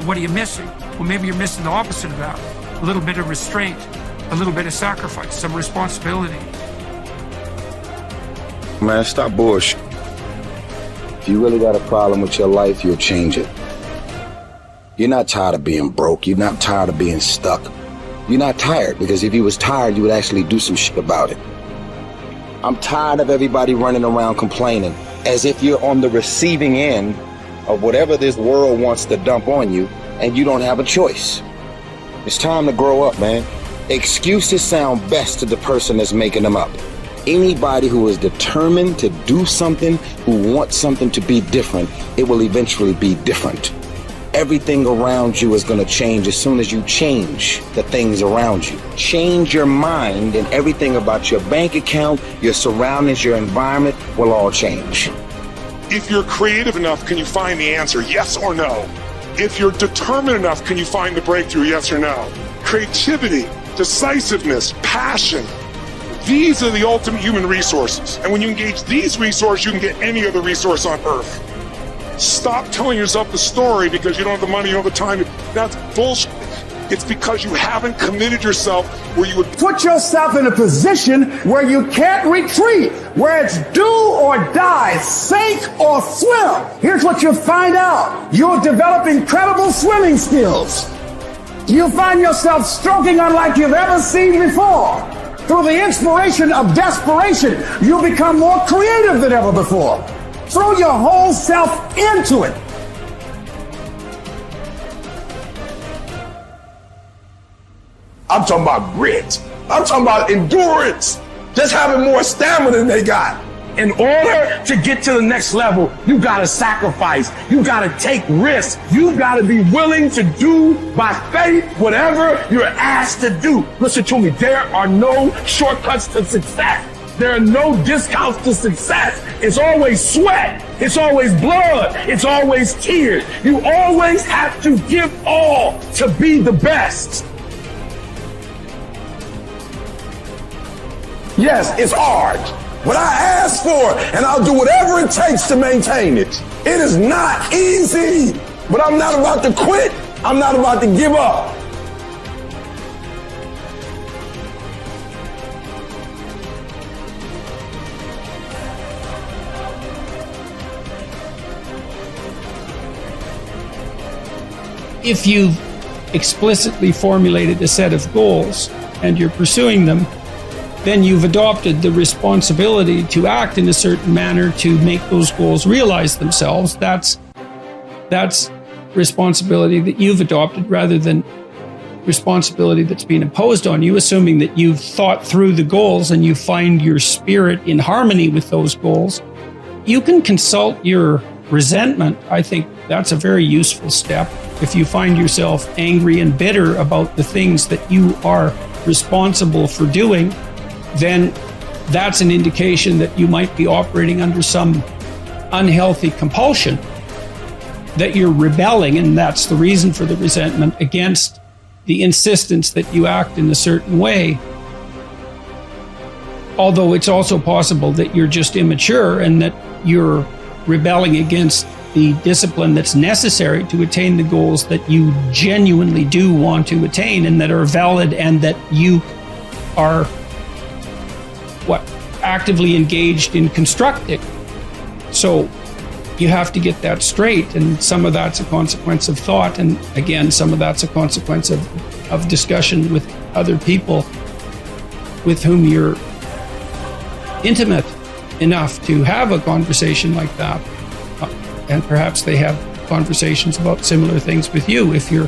What are you missing? Well, maybe you're missing the opposite of that. A little bit of restraint, a little bit of sacrifice, some responsibility. Man, stop bullshit. If you really got a problem with your life, you'll change it. You're not tired of being broke. You're not tired of being stuck. You're not tired, because if you was tired, you would actually do some shit about it. I'm tired of everybody running around complaining as if you're on the receiving end of whatever this world wants to dump on you, and you don't have a choice. It's time to grow up, man. Excuses sound best to the person that's making them up. Anybody who is determined to do something, who wants something to be different, it will eventually be different. Everything around you is going to change as soon as you change the things around you. Change your mind, and everything about your bank account, your surroundings, your environment will all change. If you're creative enough, can you find the answer? Yes or no? If you're determined enough, can you find the breakthrough? Yes or no? Creativity, decisiveness, passion. These are the ultimate human resources. And when you engage these resources, you can get any other resource on earth. Stop telling yourself the story because you don't have the money, you don't have the time. That's bullshit. It's because you haven't committed yourself where you would put yourself in a position where you can't retreat, where it's do or die, sink or swim. Here's what you'll find out. You'll develop incredible swimming skills. You'll find yourself stroking unlike you've ever seen before. Through the inspiration of desperation, you'll become more creative than ever before. Throw your whole self into it. I'm talking about grit. I'm talking about endurance. Just having more stamina than they got. In order to get to the next level, you gotta sacrifice. You gotta take risks. You gotta be willing to do by faith whatever you're asked to do. Listen to me, there are no shortcuts to success. There are no discounts to success. It's always sweat. It's always blood. It's always tears. You always have to give all to be the best. Yes, it's hard, but I ask for it, and I'll do whatever it takes to maintain it. It is not easy, but I'm not about to quit. I'm not about to give up. If you've explicitly formulated a set of goals and you're pursuing them, then you've adopted the responsibility to act in a certain manner to make those goals realize themselves. That's responsibility that you've adopted rather than responsibility that's being imposed on you, assuming that you've thought through the goals and you find your spirit in harmony with those goals. You can consult your resentment. I think that's a very useful step. If you find yourself angry and bitter about the things that you are responsible for doing, then that's an indication that you might be operating under some unhealthy compulsion, that you're rebelling, and that's the reason for the resentment against the insistence that you act in a certain way. Although it's also possible that you're just immature and that you're rebelling against the discipline that's necessary to attain the goals that you genuinely do want to attain and that are valid and that you are actively engaged in constructing. So you have to get that straight, and some of that's a consequence of thought, and again, some of that's a consequence of discussion with other people with whom you're intimate enough to have a conversation like that. And perhaps they have conversations about similar things with you if you're